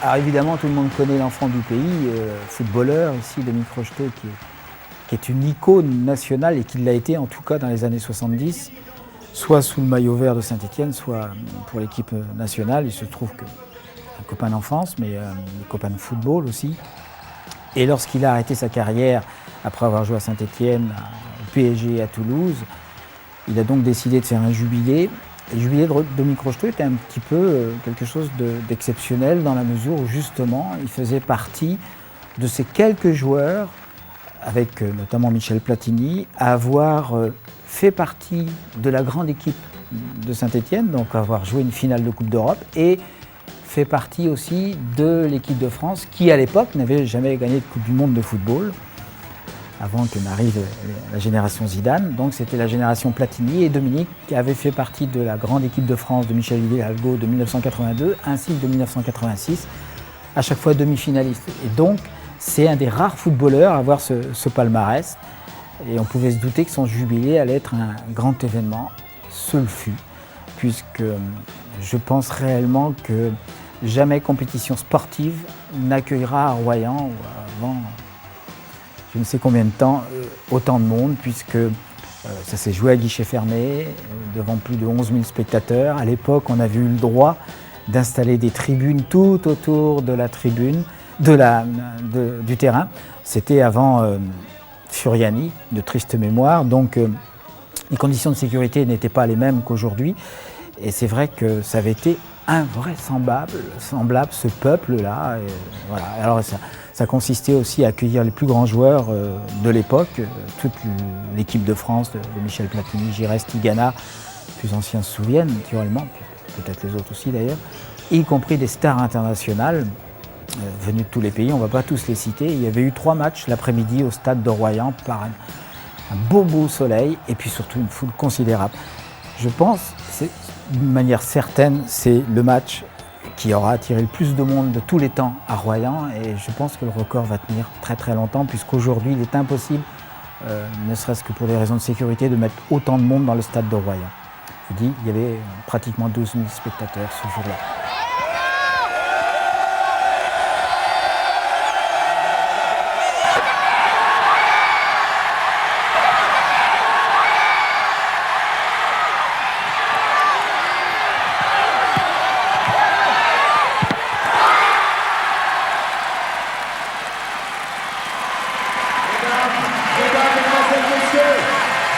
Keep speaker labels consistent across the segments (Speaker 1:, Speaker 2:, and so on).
Speaker 1: Alors évidemment, tout le monde connaît l'enfant du pays, footballeur ici, Dominique Rocheteau, qui est une icône nationale et qui l'a été en tout cas dans les années 70, soit sous le maillot vert de Saint-Étienne, soit pour l'équipe nationale. Il se trouve que un copain d'enfance, mais des copains de football aussi. Et lorsqu'il a arrêté sa carrière, après avoir joué à Saint-Étienne, au PSG et à Toulouse, il a donc décidé de faire un jubilé. Et le jubilé de Dominique Rocheteau était un petit peu quelque chose d'exceptionnel dans la mesure où justement il faisait partie de ces quelques joueurs, avec notamment Michel Platini, à avoir fait partie de la grande équipe de Saint-Étienne, donc avoir joué une finale de Coupe d'Europe, et fait partie aussi de l'équipe de France qui à l'époque n'avait jamais gagné de Coupe du Monde de football, avant que n'arrive la génération Zidane. Donc c'était la génération Platini, et Dominique avait fait partie de la grande équipe de France de Michel Hidalgo de 1982 ainsi que de 1986, à chaque fois demi-finaliste. Et donc c'est un des rares footballeurs à avoir ce palmarès, et on pouvait se douter que son jubilé allait être un grand événement. Ce le fut, puisque je pense réellement que jamais compétition sportive n'accueillera à Royan, ou avant je ne sais combien de temps, autant de monde, puisque ça s'est joué à guichet fermé, devant plus de 11 000 spectateurs. À l'époque, on avait eu le droit d'installer des tribunes tout autour de la tribune, du terrain. C'était avant Furiani, de triste mémoire, donc les conditions de sécurité n'étaient pas les mêmes qu'aujourd'hui. Et c'est vrai que ça avait été invraisemblable, ce peuple-là. Voilà. Alors ça consistait aussi à accueillir les plus grands joueurs de l'époque, toute l'équipe de France, de Michel Platini, Giresse, Tigana, les plus anciens se souviennent naturellement, peut-être les autres aussi d'ailleurs, y compris des stars internationales venues de tous les pays, on ne va pas tous les citer. Il y avait eu 3 matchs l'après-midi au stade de Royan par un beau soleil et puis surtout une foule considérable. Je pense, d'une manière certaine, c'est le match qui aura attiré le plus de monde de tous les temps à Royan, et je pense que le record va tenir très très longtemps, puisqu'aujourd'hui il est impossible, ne serait-ce que pour des raisons de sécurité, de mettre autant de monde dans le stade de Royan. Je vous dis, il y avait pratiquement 12 000 spectateurs ce jour-là.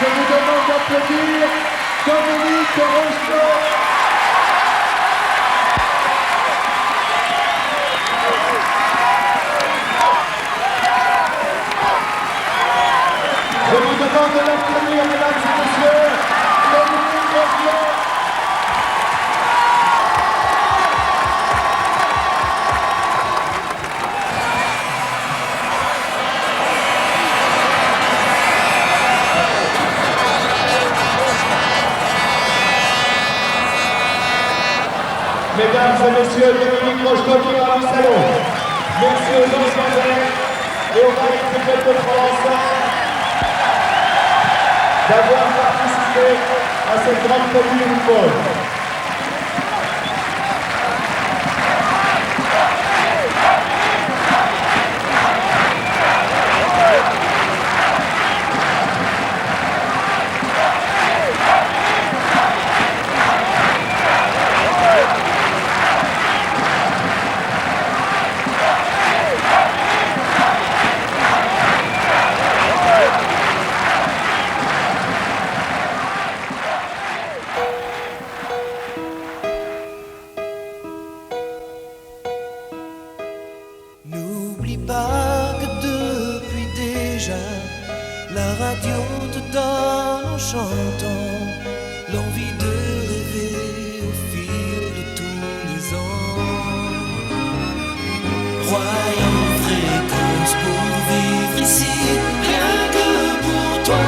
Speaker 2: Je vous demande d'applaudir Dominique Rocheteau. Je vous demande de l'applaudir, mesdames et messieurs, Dominique Rocheteau. Mesdames et messieurs, Dominique Rocheteau qui va au salon. Merci aux anciens et aux variétés de France d'avoir participé à cette grande commune du football.
Speaker 3: N'oublie pas que depuis déjà, la radio te donne en chantant l'envie de rêver au fil de tous les ans. Royan fréquence pour vivre ici, rien que pour toi.